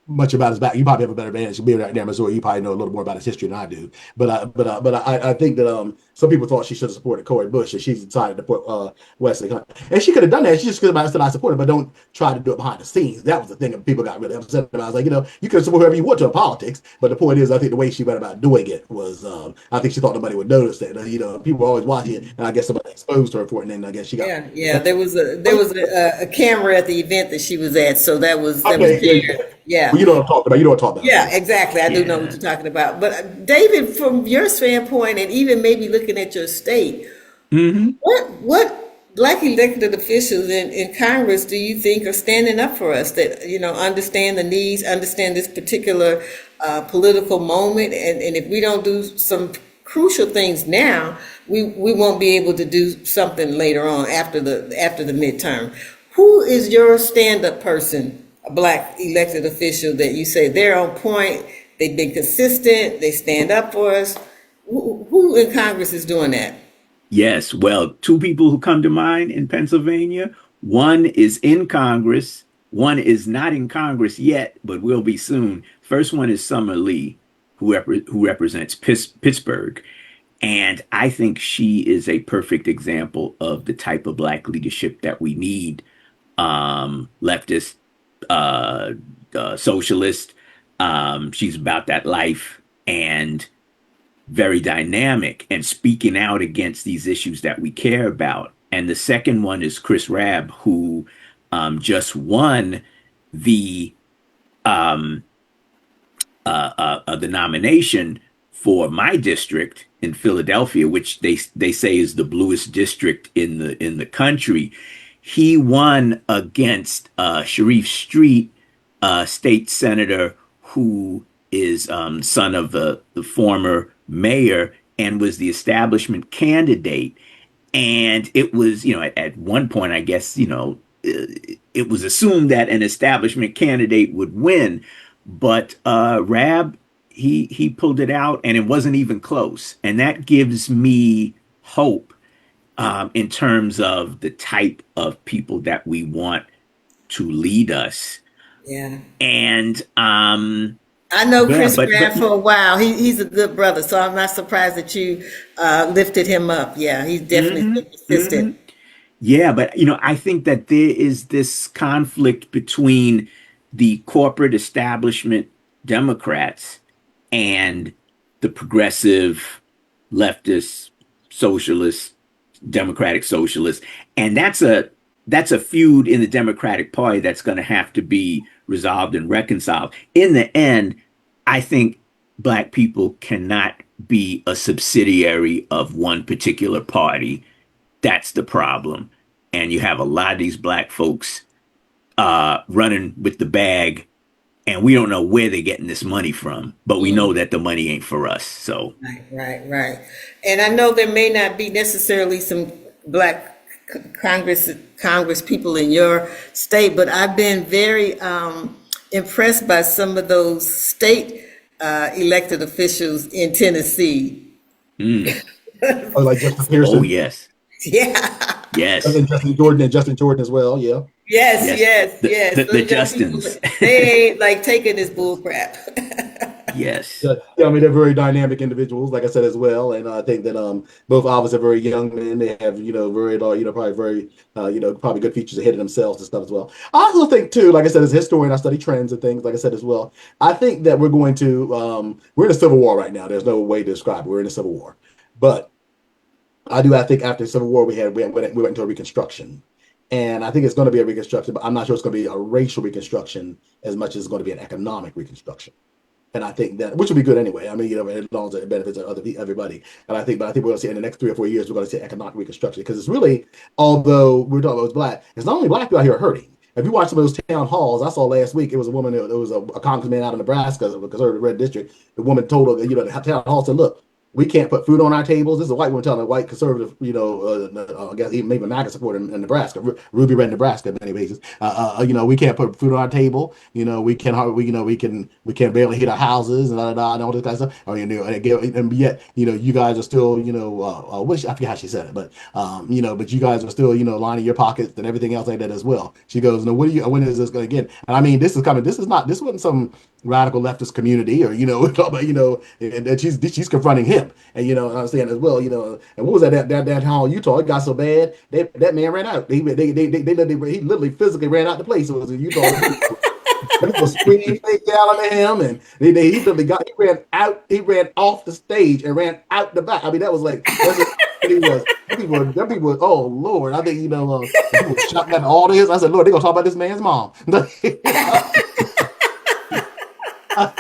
much about his back. You probably have a better advantage. You'll be right there in Missouri. You probably know a little more about his history than I do. But I think that some people thought she should have supported Cory Bush, and she's decided to put Wesley Hunt. And she could have done that. She just could have said, I support it, but don't try to do it behind the scenes. That was the thing that people got really upset about. I was like, you can support whoever you want to in politics, but the point is, I think the way she went about doing it was, I think she thought nobody would notice that. People were always watching it, and I guess somebody exposed her for it, and then I guess she got. Yeah. There was a camera at the event that she was at, so that was clear. Yeah. Well, you know what I'm talking about. Yeah, exactly. I do know what you're talking about. But David, from your standpoint, and even maybe looking at your state, what black elected officials in Congress do you think are standing up for us that, understand the needs, understand this particular political moment? And if we don't do some crucial things now, we won't be able to do something later on after the midterm. Who is your stand-up person? A black elected official that you say they're on point, they've been consistent, they stand up for us. Who in Congress is doing that? Yes, well, two people who come to mind in Pennsylvania. One is in Congress. One is not in Congress yet, but will be soon. First one is Summer Lee, who represents Pittsburgh. And I think she is a perfect example of the type of black leadership that we need. Leftist, socialist. She's about that life and very dynamic and speaking out against these issues that we care about. And the second one is Chris Rabb, who just won the nomination for my district in Philadelphia, which they say is the bluest district in the country. he won against Sharif Street, state senator, who is son of the former mayor and was the establishment candidate. And it was, at one point, I guess, it was assumed that an establishment candidate would win, but Rab, he pulled it out, and it wasn't even close. And that gives me hope in terms of the type of people that we want to lead us. Yeah. And I know yeah, Chris but Grant for a while. He's a good brother, so I'm not surprised that you lifted him up. Yeah, he's definitely been consistent. yeah, but I think that there is this conflict between the corporate establishment Democrats and the progressive leftist socialist democratic socialists, and that's a feud in the Democratic Party that's going to have to be resolved and reconciled. In the end, I think black people cannot be a subsidiary of one particular party. That's the problem. And you have a lot of these black folks running with the bag, and we don't know where they're getting this money from, but we know that the money ain't for us. So, Right. And I know there may not be necessarily some black Congress people in your state, but I've been very impressed by some of those state elected officials in Tennessee. Oh, like Justin oh Pearson, yes, Yeah. yes, and Justin Jordan as well. Yeah. Yes. The Those young people, Justins. they ain't like taking this bull crap. Yes. Yeah, I mean they're very dynamic individuals, like I said as well, and I think that both of us are very young men. They have very probably very probably good features ahead of themselves and stuff as well. I also think too, like I said, as a historian, I study trends and things. Like I said as well, I think that we're going to we're in a civil war right now. There's no way to describe it. We're in a civil war, but I think after the Civil War we went into a reconstruction. And I think it's going to be a reconstruction, but I'm not sure it's going to be a racial reconstruction as much as it's going to be an economic reconstruction. And I think that, which would be good anyway. I mean, as long as it benefits everybody. But I think we're going to see in the next 3 or 4 years, we're going to see economic reconstruction because it's really, although we're talking about it's black, it's not only black people out here hurting. If you watch some of those town halls, I saw last week, it was a woman, it was a congressman out of Nebraska, a conservative red district. The woman told her, the town hall said, look, we can't put food on our tables. This is a white woman telling a white conservative, I guess even maybe a MAGA supporter in Nebraska, Ruby Red, Nebraska, in many cases. We can't put food on our table. We can't barely heat our houses and all this kind of stuff. And yet, you guys are still, I forget how she said it, but but you guys are still, lining your pockets and everything else like that as well. She goes, no, when is this going to get? And I mean, this wasn't some radical leftist community or we're talking about and she's confronting him and I'm saying as well and what was that hall in Utah, it got so bad that man ran out. He literally physically ran out the place. It was in Utah. People screaming fake down at him, and he ran off the stage and ran out the back. I mean, that was like he was. Them people, oh Lord, I think people shot at all this. I said, Lord, they're gonna talk about this man's mom.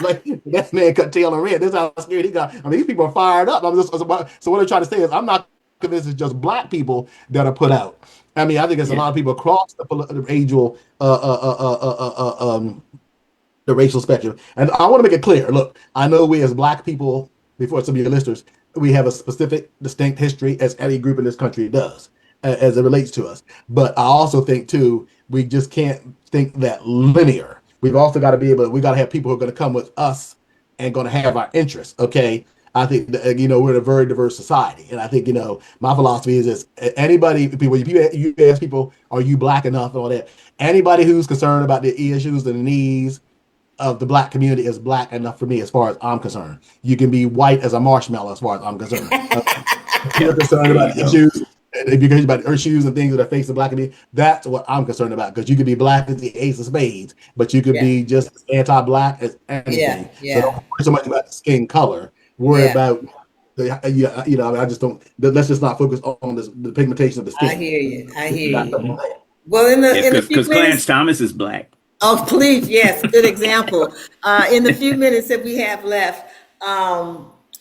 Like that man cut tail and ran. This is how scared he got. I mean, these people are fired up. So what I'm trying to say is, I'm not convinced it's just black people that are put out. I mean, I think there's a lot of people across the racial spectrum. And I want to make it clear. Look, I know we as black people, before some of your listeners, we have a specific, distinct history, as any group in this country does, as it relates to us. But I also think too, we just can't think that linear. We've also got to we got to have people who are going to come with us and going to have our interests. Okay. I think that, we're in a very diverse society. And I think, my philosophy is this: you ask people, are you black enough and all that? Anybody who's concerned about the issues and the needs of the black community is black enough for me, as far as I'm concerned. You can be white as a marshmallow, as far as I'm concerned. If you're concerned about issues, if you're concerned about issues and things that are facing the black community, that's what I'm concerned about. Because you could be black as the ace of spades, but you could be just as anti-black as anything. So don't worry so much about the skin color. Worry about I just don't. Let's just not focus on the pigmentation of the skin. I hear you. Well, because Clarence Thomas is black. Oh, please, yes, good example. In the few minutes that we have left,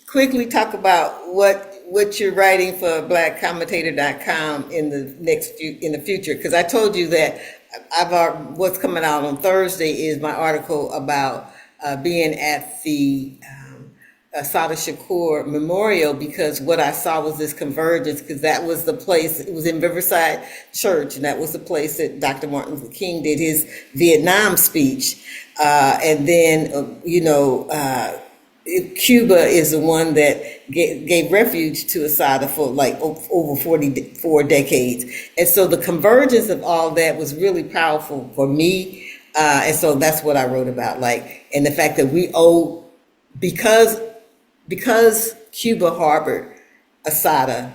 quickly talk about what what you're writing for BlackCommentator.com in the future, because I told you that what's coming out on Thursday is my article about being at the Sada Shakur Memorial, because what I saw was this convergence, because that was the place, it was in Riverside Church, and that was the place that Dr. Martin Luther King did his Vietnam speech. And then, Cuba is the one that gave refuge to Asada for like over 44 decades. And so the convergence of all that was really powerful for me. And so that's what I wrote about, like, and the fact that we owe, because Cuba harbored Asada,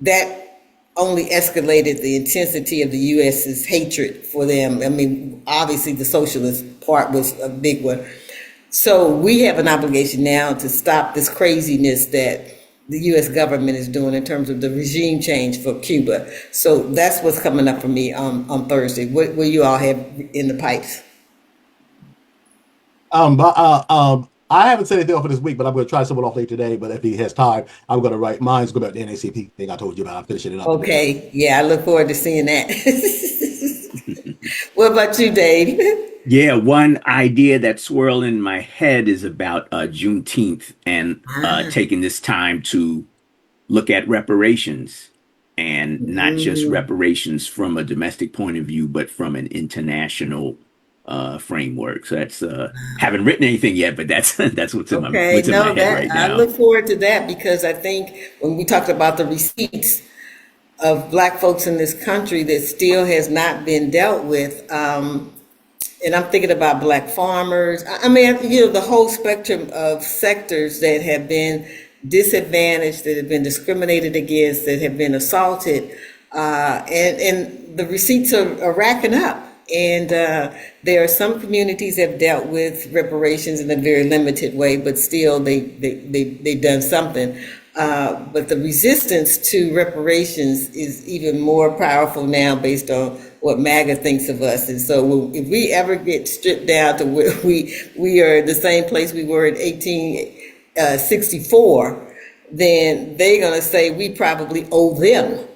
that only escalated the intensity of the U.S.'s hatred for them. I mean, obviously the socialist part was a big one. So we have an obligation now to stop this craziness that the U.S. government is doing in terms of the regime change for Cuba. So that's what's coming up for me on Thursday. What will you all have in the pipes? I haven't said anything for this week, but I'm going to try someone off later today. But if he has time, I'm going to write. Mine's going to be about the NACP thing I told you about. I'm finishing it up. Okay. Yeah, I look forward to seeing that. What about you, Dave? Yeah, one idea that swirled in my head is about Juneteenth and taking this time to look at reparations, and not just reparations from a domestic point of view, but from an international framework. So that's haven't written anything yet, but that's what's in my head right now. I look forward to that, because I think when we talked about the receipts of Black folks in this country that still has not been dealt with, and I'm thinking about Black farmers. I mean, the whole spectrum of sectors that have been disadvantaged, that have been discriminated against, that have been assaulted, and the receipts are racking up. And there are some communities that have dealt with reparations in a very limited way, but still they've done something. But the resistance to reparations is even more powerful now based on what MAGA thinks of us. And so if we ever get stripped down to where we are the same place we were in 1864, then they're going to say we probably owe them.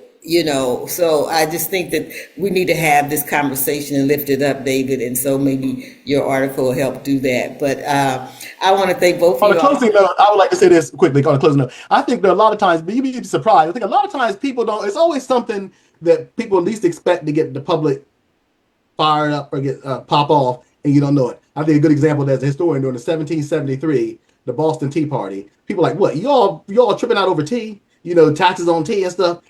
So I just think that we need to have this conversation and lift it up, David. And so maybe your article will help do that. But I want to thank both of you. On a closing note, I would like to say this quickly. On a closing note, I think that a lot of times, you'd be surprised. I think a lot of times people don't. It's always something that people least expect to get the public fired up or get pop off, and you don't know it. I think a good example as a historian during the 1773, the Boston Tea Party. People are like, what? Y'all tripping out over tea? Taxes on tea and stuff.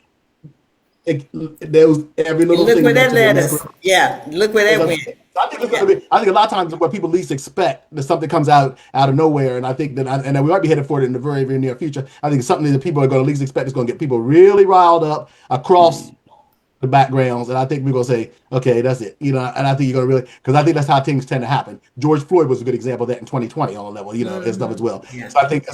There was every little look thing. Where that led us. Yeah, look where that went. I think it's going to be. I think a lot of times what people least expect that something comes out of nowhere, and I think that and we might be headed for it in the very, very near future. I think something that people are going to least expect is going to get people really riled up across the backgrounds, and I think we're going to say, okay, that's it. And I think you're going to really, because I think that's how things tend to happen. George Floyd was a good example of that in 2020 on a level, and stuff as well. Yeah. So I think,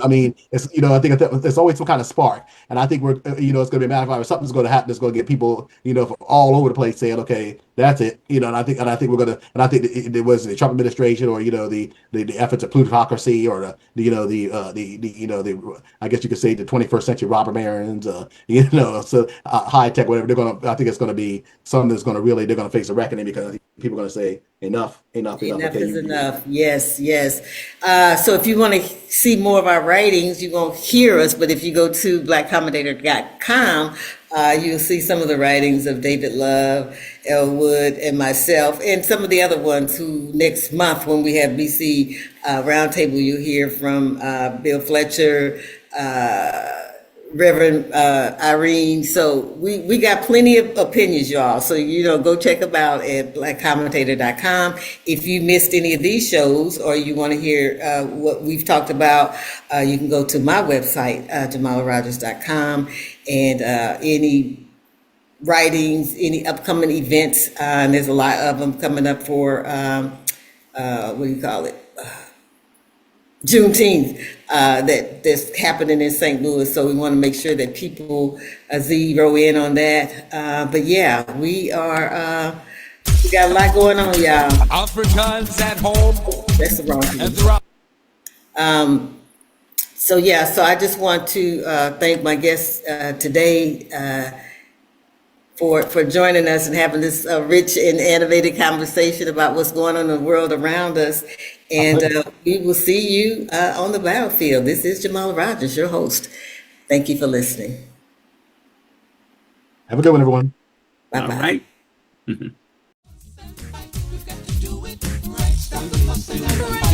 I mean, it's, I think there's always some kind of spark, and I think we're, it's going to be a matter of time, something's going to happen that's going to get people, from all over the place saying, okay, that's it. And I think we're going to, and I think it was the Trump administration, or the efforts of plutocracy, or the I guess you could say the 21st century robber barons, so high tech, whatever. I think it's going to be something that's going to really, they're going to face a reckoning, because I think people are going to say enough is enough. Yes. So if you want to see more of our writings, you won't hear us, but if you go to BlackCommentator.com, you'll see some of the writings of David Love, Elle Wood, and myself, and some of the other ones who next month when we have BC Roundtable, you'll hear from Bill Fletcher, Reverend Irene. So we got plenty of opinions, y'all. So, go check them out at BlackCommentator.com. If you missed any of these shows, or you want to hear what we've talked about, you can go to my website, JamalaRogers.com, and any writings, any upcoming events, and there's a lot of them coming up for, Juneteenth, that's happening in St. Louis. So we want to make sure that people zero in on that. But yeah, we got a lot going on, y'all. Africans at home. That's the wrong thing. So yeah, so I just want to thank my guests today for joining us and having this rich and animated conversation about what's going on in the world around us. And we will see you on the battlefield. This is Jamala Rogers, your host. Thank you for listening. Have a good one, everyone. Bye All bye. right. We've got to do it right. Stop the fussing and the fighting.